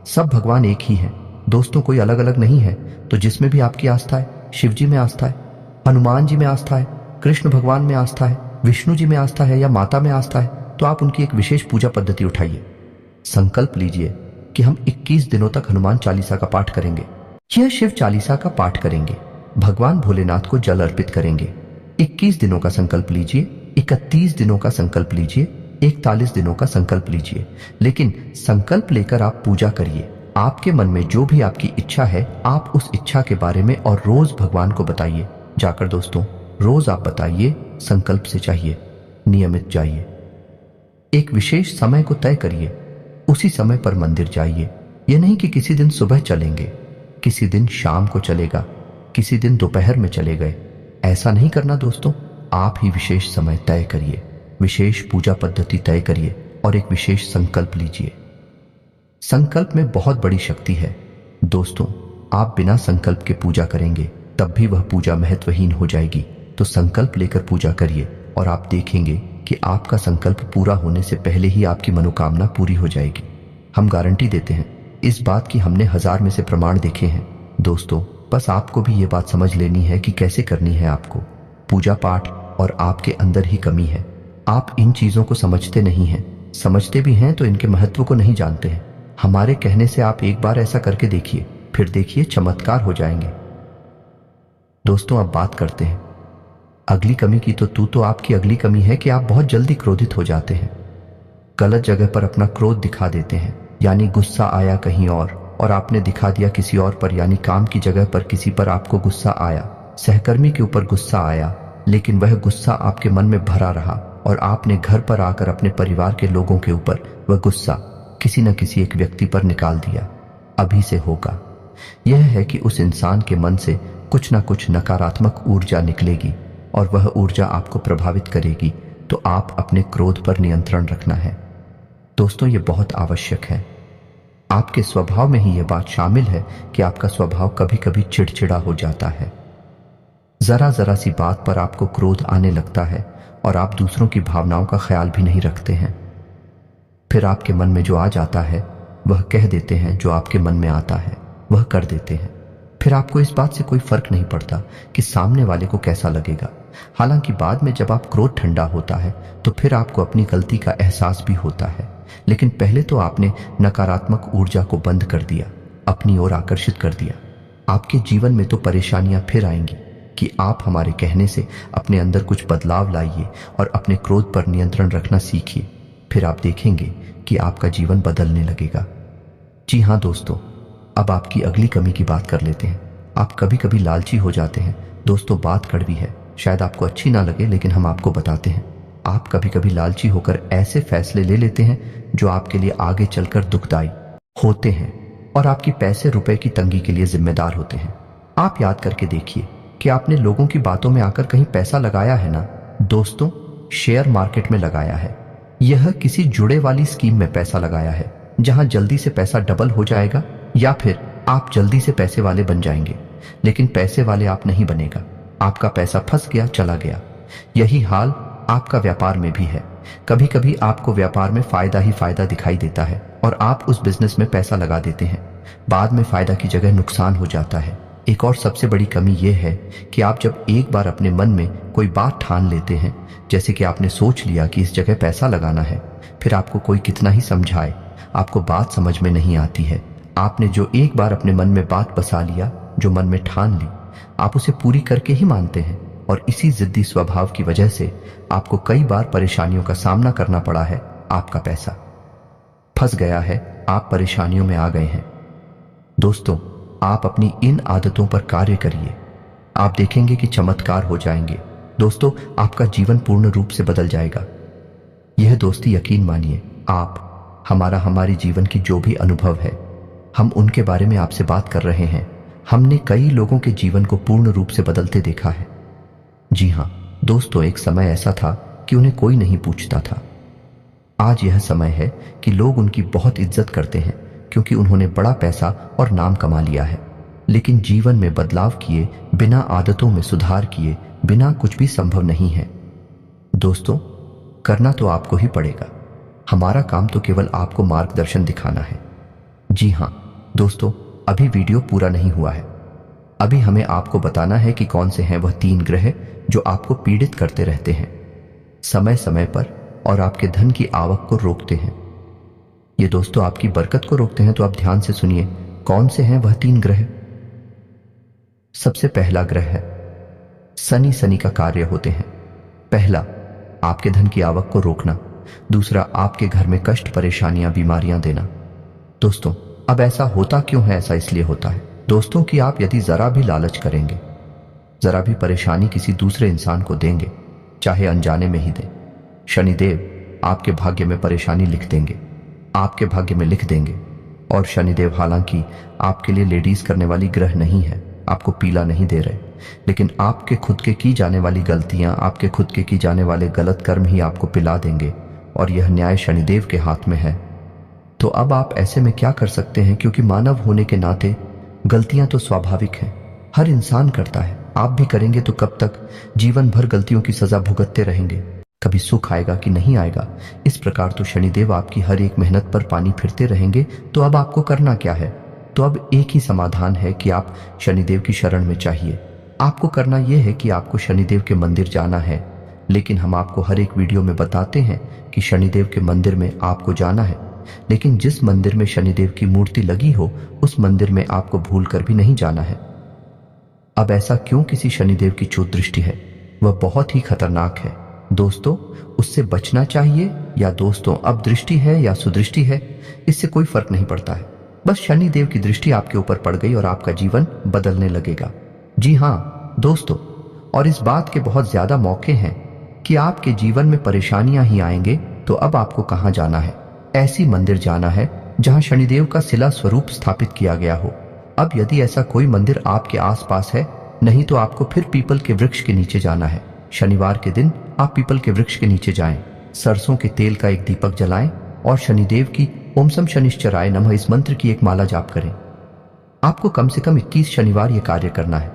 सब भगवान एक ही है दोस्तों, कोई अलग अलग नहीं है। तो जिसमें भी आपकी आस्था है, शिव जी में आस्था है, हनुमान जी में आस्था है, कृष्ण भगवान में आस्था है, विष्णु जी में आस्था है या माता में आस्था है, तो आप उनकी एक विशेष पूजा पद्धति उठाइए। संकल्प लीजिए कि हम 21 दिनों तक हनुमान चालीसा का पाठ करेंगे, यह शिव चालीसा का पाठ करेंगे, भगवान भोलेनाथ को जल अर्पित करेंगे। 21 दिनों का संकल्प लीजिए, 31 दिनों का संकल्प लीजिए, 41 दिनों का संकल्प लीजिए। लेकिन संकल्प लेकर आप पूजा करिए। आपके मन में जो भी आपकी इच्छा है, आप उस इच्छा के बारे में और रोज भगवान को बताइए। जाकर दोस्तों, रोज आप बताइए, संकल्प से चाहिए, नियमित जाइए। एक विशेष समय को तय करिए, उसी समय पर मंदिर जाइए। यह नहीं कि किसी दिन सुबह चलेंगे, किसी दिन शाम को चलेगा, किसी दिन दोपहर में चले गए। ऐसा नहीं करना दोस्तों। आप ही विशेष समय तय करिए, विशेष पूजा पद्धति तय करिए और एक विशेष संकल्प लीजिए। संकल्प में बहुत बड़ी शक्ति है दोस्तों। आप बिना संकल्प के पूजा करेंगे तब भी वह पूजा महत्वहीन हो जाएगी। तो संकल्प लेकर पूजा करिए और आप देखेंगे कि आपका संकल्प पूरा होने से पहले ही आपकी मनोकामना पूरी हो जाएगी। हम गारंटी देते हैं इस बात की, हमने 1000 में से प्रमाण देखे हैं दोस्तों। बस आपको भी ये बात समझ लेनी है कि कैसे करनी है आपको। पूजा पाठ और आपके अंदर ही कमी है। आप इन चीजों को समझते नहीं हैं, समझते भी हैं तो इनके महत्व को नहीं जानते हैं। हमारे कहने से आप एक बार ऐसा करके देखिए, फिर देखिए चमत्कार हो जाएंगे। दोस्तों, अब बात करते हैं अगली कमी की। तो आपकी अगली कमी है कि आप बहुत जल्दी क्रोधित हो जाते हैं, गलत जगह पर अपना क्रोध दिखा देते हैं। यानी गुस्सा आया कहीं और आपने दिखा दिया किसी और पर। यानी काम की जगह पर किसी पर आपको गुस्सा आया, सहकर्मी के ऊपर गुस्सा आया, लेकिन वह गुस्सा आपके मन में भरा रहा और आपने घर पर आकर अपने परिवार के लोगों के ऊपर वह गुस्सा किसी न किसी एक व्यक्ति पर निकाल दिया। अभी से होगा यह है कि उस इंसान के मन से कुछ न कुछ नकारात्मक ऊर्जा निकलेगी और वह ऊर्जा आपको प्रभावित करेगी। तो आप अपने क्रोध पर नियंत्रण रखना है दोस्तों, ये बहुत आवश्यक है। आपके स्वभाव में ही यह बात शामिल है कि आपका स्वभाव कभी कभी चिड़चिड़ा हो जाता है। जरा जरा सी बात पर आपको क्रोध आने लगता है और आप दूसरों की भावनाओं का ख्याल भी नहीं रखते हैं। फिर आपके मन में जो आ जाता है वह कह देते हैं, जो आपके मन में आता है वह कर देते हैं। फिर आपको इस बात से कोई फर्क नहीं पड़ता कि सामने वाले को कैसा लगेगा। हालांकि बाद में जब आप क्रोध ठंडा होता है तो फिर आपको अपनी गलती का एहसास भी होता है। लेकिन पहले तो आपने नकारात्मक ऊर्जा को बंद कर दिया, अपनी ओर आकर्षित कर दिया। आपके जीवन में तो परेशानियां फिर आएंगी कि आप हमारे कहने से अपने अंदर कुछ बदलाव लाइए और अपने क्रोध पर नियंत्रण रखना सीखिए। फिर आप देखेंगे कि आपका जीवन बदलने लगेगा। जी हाँ दोस्तों, अब आपकी अगली कमी की बात कर लेते हैं। आप कभी कभी लालची हो जाते हैं। दोस्तों, बात कड़वी है, शायद आपको अच्छी ना लगे, लेकिन हम आपको बताते हैं। आप कभी कभी लालची होकर ऐसे फैसले ले लेते हैं जो आपके लिए आगे चलकर दुखदाई होते हैं और आपकी पैसे रुपए की तंगी के लिए जिम्मेदार होते हैं। आप याद करके देखिए कि आपने लोगों की बातों में आकर कहीं पैसा लगाया है ना। दोस्तों, शेयर मार्केट में लगाया है, यह किसी जुड़े वाली स्कीम में पैसा लगाया है जहां जल्दी से पैसा डबल हो जाएगा, या फिर आप जल्दी से पैसे वाले बन जाएंगे, लेकिन पैसे वाले आप नहीं बनेगा। आपका पैसा फंस गया, चला गया। यही हाल आपका व्यापार में भी है। कभी कभी आपको व्यापार में फायदा ही फायदा दिखाई देता है और आप उस बिजनेस में पैसा लगा देते हैं। बाद में फायदा की जगह नुकसान हो जाता है। एक और सबसे बड़ी कमी यह है कि आप जब एक बार अपने मन में कोई बात ठान लेते हैं, जैसे कि आपने सोच लिया कि इस जगह पैसा लगाना है, फिर आपको कोई कितना ही समझाए, आपको बात समझ में नहीं आती है। आपने जो एक बार अपने मन में बात बसा लिया, जो मन में ठान ली, आप उसे पूरी करके ही मानते हैं और इसी जिद्दी स्वभाव की वजह से आपको कई बार परेशानियों का सामना करना पड़ा है। आपका पैसा फंस गया है, आप परेशानियों में आ गए हैं। दोस्तों, आप अपनी इन आदतों पर कार्य करिए, आप देखेंगे कि चमत्कार हो जाएंगे। दोस्तों, आपका जीवन पूर्ण रूप से बदल जाएगा। यह दोस्ती, यकीन मानिए, आप हमारी जीवन की जो भी अनुभव है, हम उनके बारे में आपसे बात कर रहे हैं। हमने कई लोगों के जीवन को पूर्ण रूप से बदलते देखा है। जी हाँ दोस्तों, एक समय ऐसा था कि उन्हें कोई नहीं पूछता था। आज यह समय है कि लोग उनकी बहुत इज्जत करते हैं क्योंकि उन्होंने बड़ा पैसा और नाम कमा लिया है। लेकिन जीवन में बदलाव किए बिना, आदतों में सुधार किए बिना कुछ भी संभव नहीं है। दोस्तों, करना तो आपको ही पड़ेगा। हमारा काम तो केवल आपको मार्गदर्शन दिखाना है। जी हाँ दोस्तों, अभी वीडियो पूरा नहीं हुआ है। अभी हमें आपको बताना है कि कौन से हैं वह 3 ग्रह जो आपको पीड़ित करते रहते हैं समय समय पर और आपके धन की आवक को रोकते हैं। ये दोस्तों आपकी बरकत को रोकते हैं, तो आप ध्यान से सुनिए कौन से हैं वह 3 ग्रह। सबसे पहला ग्रह है शनि। शनि का कार्य होते हैं, पहला आपके धन की आवक को रोकना, दूसरा आपके घर में कष्ट, परेशानियां, बीमारियां देना। दोस्तों, अब ऐसा होता क्यों है? ऐसा इसलिए होता है दोस्तों कि आप यदि जरा भी लालच करेंगे, जरा भी परेशानी किसी दूसरे इंसान को देंगे, चाहे अनजाने में ही दें, शनिदेव आपके भाग्य में परेशानी लिख देंगे, आपके भाग्य में लिख देंगे। और शनिदेव हालांकि आपके लिए लेडीज करने वाली ग्रह नहीं है, आपको पीला नहीं दे रहे, लेकिन आपके खुद के की जाने वाली गलतियां, आपके खुद के की जाने वाले गलत कर्म ही आपको पिला देंगे, और यह न्याय शनिदेव के हाथ में है। तो अब आप ऐसे में क्या कर सकते हैं? क्योंकि मानव होने के नाते गलतियां तो स्वाभाविक हैं, हर इंसान करता है। आप भी करेंगे तो कब तक जीवन भर गलतियों की सजा भुगतते रहेंगे? कभी सुख आएगा कि नहीं आएगा? इस प्रकार तो शनिदेव आपकी हर एक मेहनत पर पानी फिरते रहेंगे। तो अब आपको करना क्या है? तो अब एक ही समाधान है कि आप शनिदेव की शरण में चाहिए। आपको करना यह है कि आपको शनिदेव के मंदिर जाना है। लेकिन हम आपको हर एक वीडियो में बताते हैं कि शनिदेव के मंदिर में आपको जाना है, लेकिन जिस मंदिर में शनिदेव की मूर्ति लगी हो उस मंदिर में आपको भूलकर भी नहीं जाना है। अब ऐसा क्यों? किसी शनिदेव की चोट दृष्टि है, वह बहुत ही खतरनाक है दोस्तों, उससे बचना चाहिए। या दोस्तों, अब दृष्टि है या सुदृष्टि है, इससे कोई फर्क नहीं पड़ता है। बस शनिदेव की दृष्टि आपके ऊपर पड़ गई और आपका जीवन बदलने लगेगा। जी हाँ दोस्तों, और इस बात के बहुत ज्यादा मौके हैं कि आपके जीवन में परेशानियां ही आएंगे। तो अब आपको कहां जाना है? ऐसी मंदिर जाना है जहां शनिदेव का शिला स्वरूप स्थापित किया गया हो। अब यदि ऐसा कोई मंदिर आपके आसपास है, नहीं तो आपको फिर पीपल के वृक्ष के नीचे जाना है। शनिवार के दिन आप पीपल के वृक्ष के नीचे जाएं, सरसों के तेल का एक दीपक जलाएं और शनिदेव की ओम सम शनिश्चराय नमः इस मंत्र की एक माला जाप करें। आपको कम से कम 21 शनिवार यह कार्य करना है।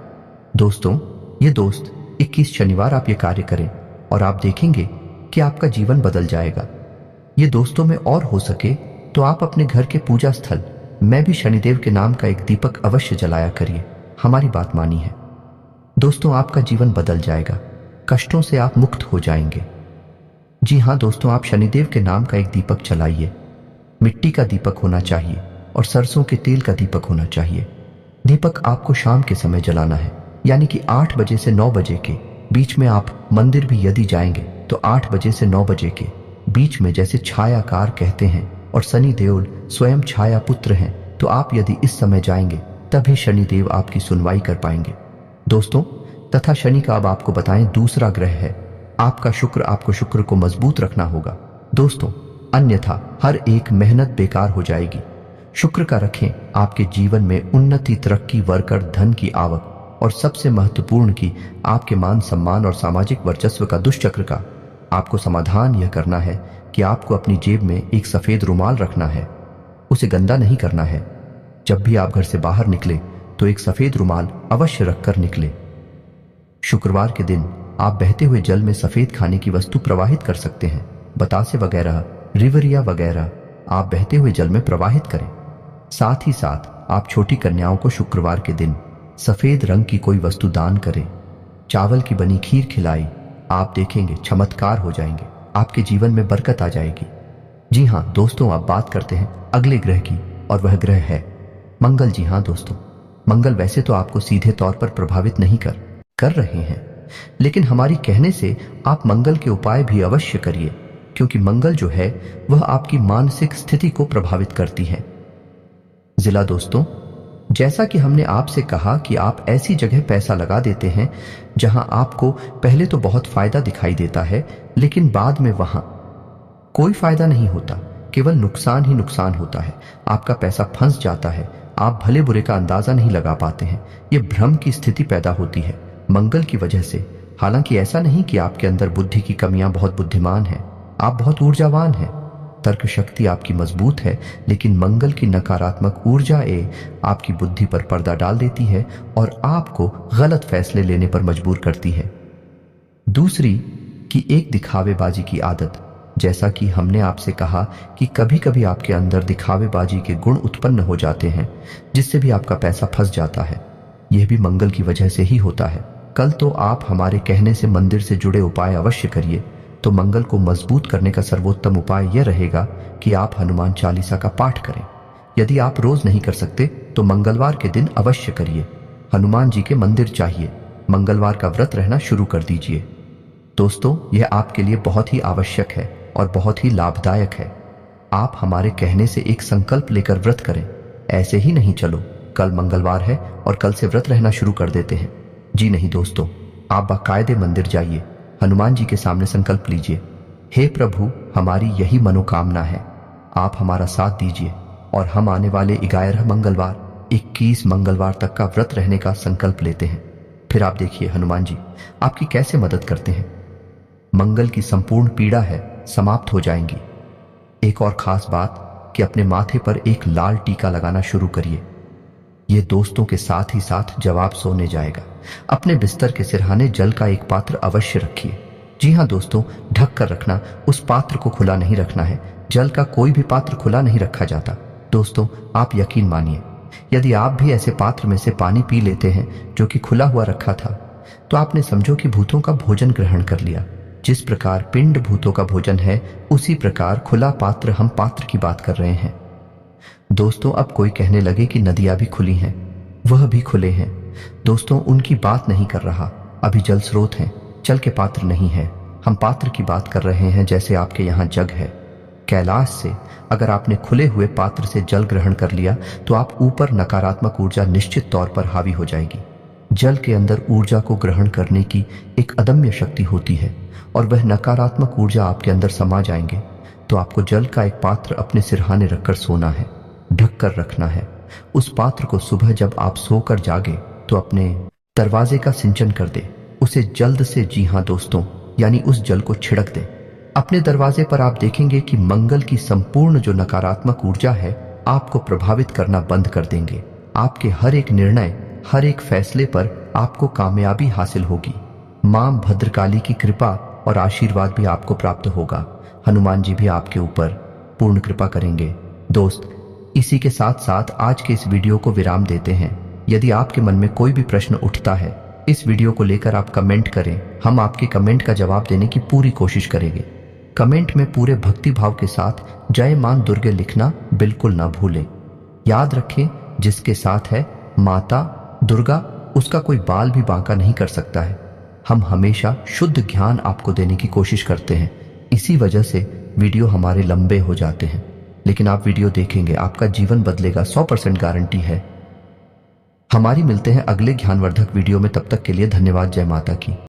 दोस्तों, ये दोस्त 21 शनिवार आप ये कार्य करें और आप देखेंगे कि आपका जीवन बदल जाएगा। ये दोस्तों में और हो सके तो आप अपने घर के पूजा स्थल में भी शनिदेव के नाम का एक दीपक अवश्य जलाया करिए। हमारी बात मानी है दोस्तों, आपका जीवन बदल जाएगा, कष्टों से आप मुक्त हो जाएंगे। जी हाँ दोस्तों, आप शनिदेव के नाम का एक दीपक जलाइए। मिट्टी का दीपक होना चाहिए और सरसों के तेल का दीपक होना चाहिए। दीपक आपको शाम के समय जलाना है, यानी कि 8 बजे से 9 बजे के बीच में। आप मंदिर भी यदि जाएंगे तो 8 बजे से 9 बजे के बीच में, जैसे छायाकार कहते हैं और शनि देव स्वयं छाया पुत्र हैं, तो आप यदि इस समय जाएंगे तभी शनिदेव आपकी सुनवाई कर पाएंगे। दोस्तों, तथा शनि का अब आपको बताएं दूसरा ग्रह है आपका शुक्र। आपको शुक्र को मजबूत रखना होगा दोस्तों, अन्यथा हर एक मेहनत बेकार हो जाएगी। शुक्र का रखें आपके जीवन में उन्नति, तरक्की, वर्कर, धन की आवक और सबसे महत्वपूर्ण की आपके मान सम्मान और सामाजिक वर्चस्व का दुष्चक्र का आपको समाधान यह करना है कि आपको अपनी जेब में एक सफेद रुमाल रखना है। उसे गंदा नहीं करना है। जब भी आप घर से बाहर निकले तो एक सफेद रुमाल अवश्य रखकर निकले। शुक्रवार के दिन आप बहते हुए जल में सफेद खाने की वस्तु प्रवाहित कर सकते हैं। बतासे वगैरह, रिवरिया वगैरह आप बहते हुए जल में प्रवाहित करें। साथ ही साथ आप छोटी कन्याओं को शुक्रवार के दिन सफेद रंग की कोई वस्तु दान करें। चावल की बनी खीर खिलाई, आप देखेंगे चमत्कार हो जाएंगे, आपके जीवन में बरकत आ जाएगी। जी हाँ दोस्तों, अब बात करते हैं अगले ग्रह की और वह ग्रह है मंगल। जी हाँ दोस्तों, मंगल वैसे तो आपको सीधे तौर पर प्रभावित नहीं कर रहे हैं, लेकिन हमारी कहने से आप मंगल के उपाय भी अवश्य करिए, क्योंकि मंगल जो है वह आपकी मानसिक स्थिति को प्रभावित करती है। जिला दोस्तों, जैसा कि हमने आपसे कहा कि आप ऐसी जगह पैसा लगा देते हैं जहां आपको पहले तो बहुत फायदा दिखाई देता है, लेकिन बाद में वहां कोई फायदा नहीं होता, केवल नुकसान ही नुकसान होता है। आपका पैसा फंस जाता है, आप भले बुरे का अंदाजा नहीं लगा पाते हैं। यह भ्रम की स्थिति पैदा होती है मंगल की वजह से। हालांकि ऐसा नहीं कि आपके अंदर बुद्धि की कमियां, बहुत बुद्धिमान हैं, आप बहुत ऊर्जावान हैं, तर्क शक्ति आपकी मजबूत है, लेकिन मंगल की नकारात्मक ऊर्जा आपकी बुद्धि पर पर्दा डाल देती है और आपको गलत फैसले लेने पर मजबूर करती है। दूसरी कि एक दिखावेबाजी की आदत। जैसा कि हमने आपसे कहा कि कभी कभी आपके अंदर दिखावेबाजी के गुण उत्पन्न हो जाते हैं, जिससे भी आपका पैसा फंस जाता है। यह भी मंगल की वजह से ही होता है। कल तो आप हमारे कहने से मंदिर से जुड़े उपाय अवश्य करिए। तो मंगल को मजबूत करने का सर्वोत्तम उपाय यह रहेगा कि आप हनुमान चालीसा का पाठ करें। यदि आप रोज नहीं कर सकते तो मंगलवार के दिन अवश्य करिए। हनुमान जी के मंदिर चाहिए, मंगलवार का व्रत रहना शुरू कर दीजिए। दोस्तों, यह आपके लिए बहुत ही आवश्यक है और बहुत ही लाभदायक है। आप हमारे कहने से एक संकल्प लेकर व्रत करें। ऐसे ही नहीं चलो कल मंगलवार है और कल से व्रत रहना शुरू कर देते हैं। जी नहीं दोस्तों, आप बाकायदे मंदिर जाइए, हनुमान जी के सामने संकल्प लीजिए, हे प्रभु हमारी यही मनोकामना है, आप हमारा साथ दीजिए और हम आने वाले 11 मंगलवार 21 मंगलवार तक का व्रत रहने का संकल्प लेते हैं। फिर आप देखिए हनुमान जी आपकी कैसे मदद करते हैं। मंगल की संपूर्ण पीड़ा है समाप्त हो जाएंगी। एक और खास बात कि अपने माथे पर एक लाल टीका लगाना शुरू करिए। ये दोस्तों के साथ ही साथ जवाब सोने जाएगा। अपने बिस्तर के सिरहाने जल का एक पात्र अवश्य रखिए। जी हाँ दोस्तों, ढक कर रखना, उस पात्र को खुला नहीं रखना है। जल का कोई भी पात्र खुला नहीं रखा जाता। दोस्तों, आप यकीन मानिए, यदि आप भी ऐसे पात्र में से पानी पी लेते हैं जो कि खुला हुआ रखा था, तो आपने समझो कि भूतों का भोजन ग्रहण कर लिया। जिस प्रकार पिंड भूतों का भोजन है, उसी प्रकार खुला पात्र, हम पात्र की बात कर रहे हैं। दोस्तों, अब कोई कहने लगे कि नदियां भी खुली हैं, वह भी खुले हैं। दोस्तों, उनकी बात नहीं कर रहा। अभी जल स्रोत हैं, जल के पात्र नहीं है। हम पात्र की बात कर रहे हैं, जैसे आपके यहाँ जग है। कैलाश से अगर आपने खुले हुए पात्र से जल ग्रहण कर लिया तो आप ऊपर नकारात्मक ऊर्जा निश्चित तौर पर हावी हो जाएगी। जल के अंदर ऊर्जा को ग्रहण करने की एक अदम्य शक्ति होती है और वह नकारात्मक ऊर्जा आपके अंदर समा जाएंगे। तो आपको जल का एक पात्र अपने सिरहाने रखकर सोना है, ढक कर रखना है। उस पात्र को सुबह जब आप सोकर जागे तो अपने दरवाजे का सिंचन कर दे, उसे जल्द से, जी हाँ दोस्तों, यानी उस जल को छिड़क दे अपने दरवाजे पर। आप देखेंगे कि मंगल की संपूर्ण जो नकारात्मक ऊर्जा है आपको प्रभावित करना बंद कर देंगे। आपके हर एक निर्णय, हर एक फैसले पर आपको कामयाबी हासिल होगी। मां भद्रकाली की कृपा और आशीर्वाद भी आपको प्राप्त होगा। हनुमान जी भी आपके ऊपर पूर्ण कृपा करेंगे। दोस्त, इसी के साथ साथ आज के इस वीडियो को विराम देते हैं। यदि आपके मन में कोई भी प्रश्न उठता है, इस वीडियो को लेकर आप कमेंट करें। हम आपके कमेंट का जवाब देने की पूरी कोशिश करेंगे। कमेंट में पूरे भक्ति भाव के साथ जय मां दुर्गे लिखना बिल्कुल ना भूलें। याद रखें, जिसके साथ है माता दुर्गा, उसका कोई बाल भी बांका नहीं कर सकता है। हम हमेशा शुद्ध ज्ञान आपको देने की कोशिश करते हैं। इसी वजह से वीडियो हमारे लंबे हो जाते हैं, लेकिन आप वीडियो देखेंगे, आपका जीवन बदलेगा, 100% गारंटी है। हमारी मिलते हैं अगले ज्ञानवर्धक वीडियो में। तब तक के लिए धन्यवाद। जय माता की।